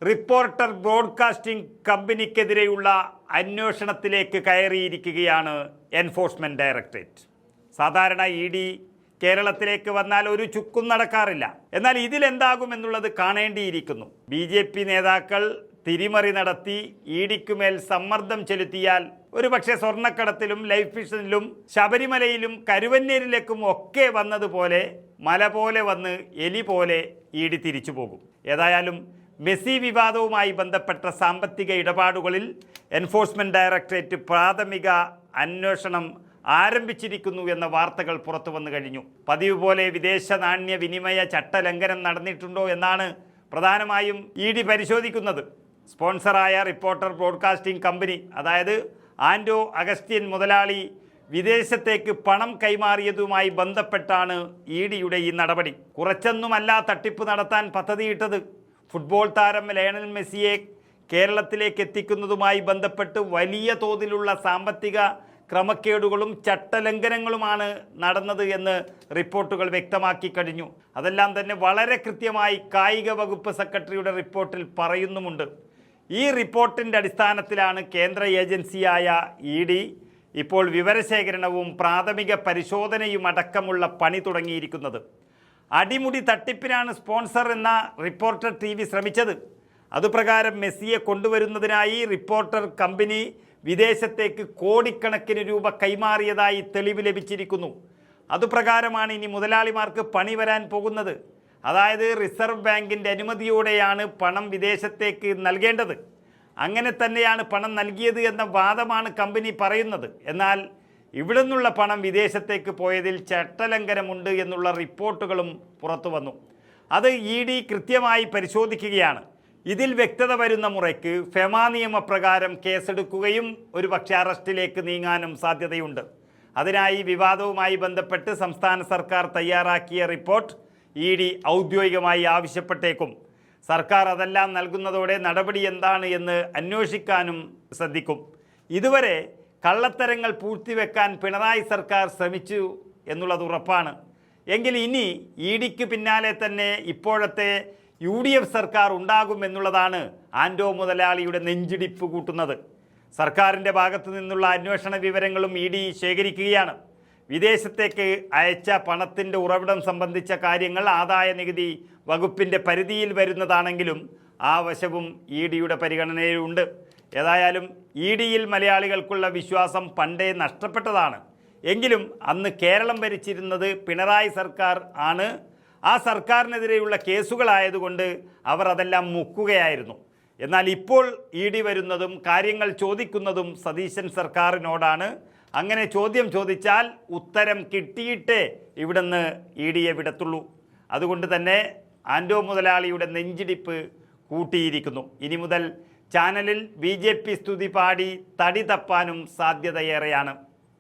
Reporter broadcasting കമ്പനിക്കെതിരെയുള്ള അന്വേഷണത്തിലേക്ക് കയറിയിരിക്കുകയാണ് എൻഫോഴ്സ്മെന്റ് ഡയറക്ടറേറ്റ്. സാധാരണ ഇ.ഡി. കേരളത്തിലേക്ക് വന്നാൽ ഒരു ചുക്കും നടക്കാറില്ല. എന്നാൽ ഇതിലെന്താകുമെന്നുള്ളത് കാണേണ്ടിയിരിക്കുന്നു. ബി.ജെ.പി. നേതാക്കൾ തിരിമറി നടത്തി ഇ.ഡിക്കുമേൽ സമ്മർദ്ദം ചെലുത്തിയാൽ ഒരുപക്ഷെ സ്വർണ്ണക്കടത്തിലും ലൈഫ് മിഷനിലും ശബരിമലയിലും കരുവന്നേരിലേക്കും ഒക്കെ വന്നതുപോലെ മല പോലെ വന്ന് എലി പോലെ ഇ.ഡി. തിരിച്ചു പോകും. ഏതായാലും മെസ്സി വിവാദവുമായി ബന്ധപ്പെട്ട സാമ്പത്തിക ഇടപാടുകളിൽ എൻഫോഴ്സ്മെന്റ് ഡയറക്ടറേറ്റ് പ്രാഥമിക അന്വേഷണം ആരംഭിച്ചിരിക്കുന്നു എന്ന വാർത്തകൾ പുറത്തു വന്നു കഴിഞ്ഞു. പതിവ് പോലെ വിദേശ നാണ്യ വിനിമയ ചട്ടലംഘനം നടന്നിട്ടുണ്ടോ എന്നാണ് പ്രധാനമായും ഇ.ഡി. പരിശോധിക്കുന്നത്. സ്പോൺസറായ റിപ്പോർട്ടർ ബ്രോഡ്കാസ്റ്റിംഗ് കമ്പനി, അതായത് ആൻഡോ അഗസ്റ്റ്യൻ മുതലാളി വിദേശത്തേക്ക് പണം കൈമാറിയതുമായി ബന്ധപ്പെട്ടാണ് ഇ.ഡിയുടെ ഈ നടപടി. കുറച്ചൊന്നുമല്ല തട്ടിപ്പ് നടത്താൻ പദ്ധതിയിട്ടത്. ഫുട്ബോൾ താരം ലയണൽ മെസ്സിയെ കേരളത്തിലേക്ക് എത്തിക്കുന്നതുമായി ബന്ധപ്പെട്ട് വലിയ തോതിലുള്ള സാമ്പത്തിക ക്രമക്കേടുകളും ചട്ടലംഘനങ്ങളുമാണ് നടന്നത് എന്ന് റിപ്പോർട്ടുകൾ വ്യക്തമാക്കി കഴിഞ്ഞു. അതെല്ലാം തന്നെ വളരെ കൃത്യമായി കായിക വകുപ്പ് സെക്രട്ടറിയുടെ റിപ്പോർട്ടിൽ പറയുന്നുമുണ്ട്. ഈ റിപ്പോർട്ടിൻ്റെ അടിസ്ഥാനത്തിലാണ് കേന്ദ്ര ഏജൻസിയായ ഇ.ഡി. ഇപ്പോൾ വിവരശേഖരണവും പ്രാഥമിക പരിശോധനയും അടക്കമുള്ള പണി തുടങ്ങിയിരിക്കുന്നത്. അടിമുടി തട്ടിപ്പിനാണ് സ്പോൺസർ എന്ന റിപ്പോർട്ടർ TV ശ്രമിച്ചത്. അതുപ്രകാരം മെസ്സിയെ കൊണ്ടുവരുന്നതിനായി റിപ്പോർട്ടർ കമ്പനി വിദേശത്തേക്ക് കോടിക്കണക്കിന് രൂപ കൈമാറിയതായി തെളിവ് ലഭിച്ചിരിക്കുന്നു. അതുപ്രകാരമാണ് ഇനി മുതലാളിമാർക്ക് പണി വരാൻ പോകുന്നത്. അതായത് റിസർവ് ബാങ്കിൻ്റെ അനുമതിയോടെയാണ് പണം വിദേശത്തേക്ക് നൽകേണ്ടത്. അങ്ങനെ തന്നെയാണ് പണം നൽകിയത് എന്ന വാദമാണ് കമ്പനി പറയുന്നത്. എന്നാൽ ഇവിടെ നിന്നുള്ള പണം വിദേശത്തേക്ക് പോയതിൽ ചട്ടലംഘനമുണ്ട് എന്നുള്ള റിപ്പോർട്ടുകളും പുറത്തു വന്നു. അത് ഇ.ഡി. കൃത്യമായി പരിശോധിക്കുകയാണ്. ഇതിൽ വ്യക്തത വരുന്ന മുറയ്ക്ക് ഫെമ നിയമപ്രകാരം കേസെടുക്കുകയും ഒരുപക്ഷെ അറസ്റ്റിലേക്ക് നീങ്ങാനും സാധ്യതയുണ്ട്. അതിനായി വിവാദവുമായി ബന്ധപ്പെട്ട് സംസ്ഥാന സർക്കാർ തയ്യാറാക്കിയ റിപ്പോർട്ട് ഇ.ഡി. ഔദ്യോഗികമായി ആവശ്യപ്പെട്ടേക്കും. സർക്കാർ അതെല്ലാം നൽകുന്നതോടെ നടപടി എന്താണ് എന്ന് അന്വേഷിക്കാനും ശ്രദ്ധിക്കും. ഇതുവരെ കള്ളത്തരങ്ങൾ പൂഴ്ത്തിവെക്കാൻ പിണറായി സർക്കാർ ശ്രമിച്ചു എന്നുള്ളത് ഉറപ്പാണ്. എങ്കിൽ ഇനി ഇ.ഡിക്ക് പിന്നാലെ തന്നെ ഇപ്പോഴത്തെ UDF സർക്കാർ ഉണ്ടാകുമെന്നുള്ളതാണ് ആൻഡോ മുതലാളിയുടെ നെഞ്ചിടിപ്പ് കൂട്ടുന്നത്. സർക്കാരിൻ്റെ ഭാഗത്തു നിന്നുള്ള അന്വേഷണ വിവരങ്ങളും ഇ.ഡി. ശേഖരിക്കുകയാണ്. വിദേശത്തേക്ക് അയച്ച പണത്തിൻ്റെ ഉറവിടം സംബന്ധിച്ച കാര്യങ്ങൾ ആദായ നികുതി വകുപ്പിൻ്റെ പരിധിയിൽ വരുന്നതാണെങ്കിലും ആ വശവും ഇ.ഡിയുടെ പരിഗണനയിലുണ്ട്. ഏതായാലും ഇ.ഡിയിൽ മലയാളികൾക്കുള്ള വിശ്വാസം പണ്ടേ നഷ്ടപ്പെട്ടതാണ്. എങ്കിലും അന്ന് കേരളം ഭരിച്ചിരുന്നത് പിണറായി സർക്കാർ ആണ്. ആ സർക്കാരിനെതിരെയുള്ള കേസുകളായതുകൊണ്ട് അവർ അതെല്ലാം മുക്കുകയായിരുന്നു. എന്നാൽ ഇപ്പോൾ ഇ.ഡി. വരുന്നതും കാര്യങ്ങൾ ചോദിക്കുന്നതും സതീശൻ സർക്കാരിനോടാണ്. അങ്ങനെ ചോദ്യം ചോദിച്ചാൽ ഉത്തരം കിട്ടിയിട്ടേ ഇവിടുന്ന് ഇ.ഡിയെ വിടത്തുള്ളൂ. അതുകൊണ്ട് തന്നെ ആൻഡോ മുതലാളിയുടെ നെഞ്ചിടിപ്പ് കൂട്ടിയിരിക്കുന്നു. ഇനി മുതൽ ചാനലിൽ BJP സ്തുതി പാടി തടി തപ്പാനും സാധ്യതയേറെയാണ്.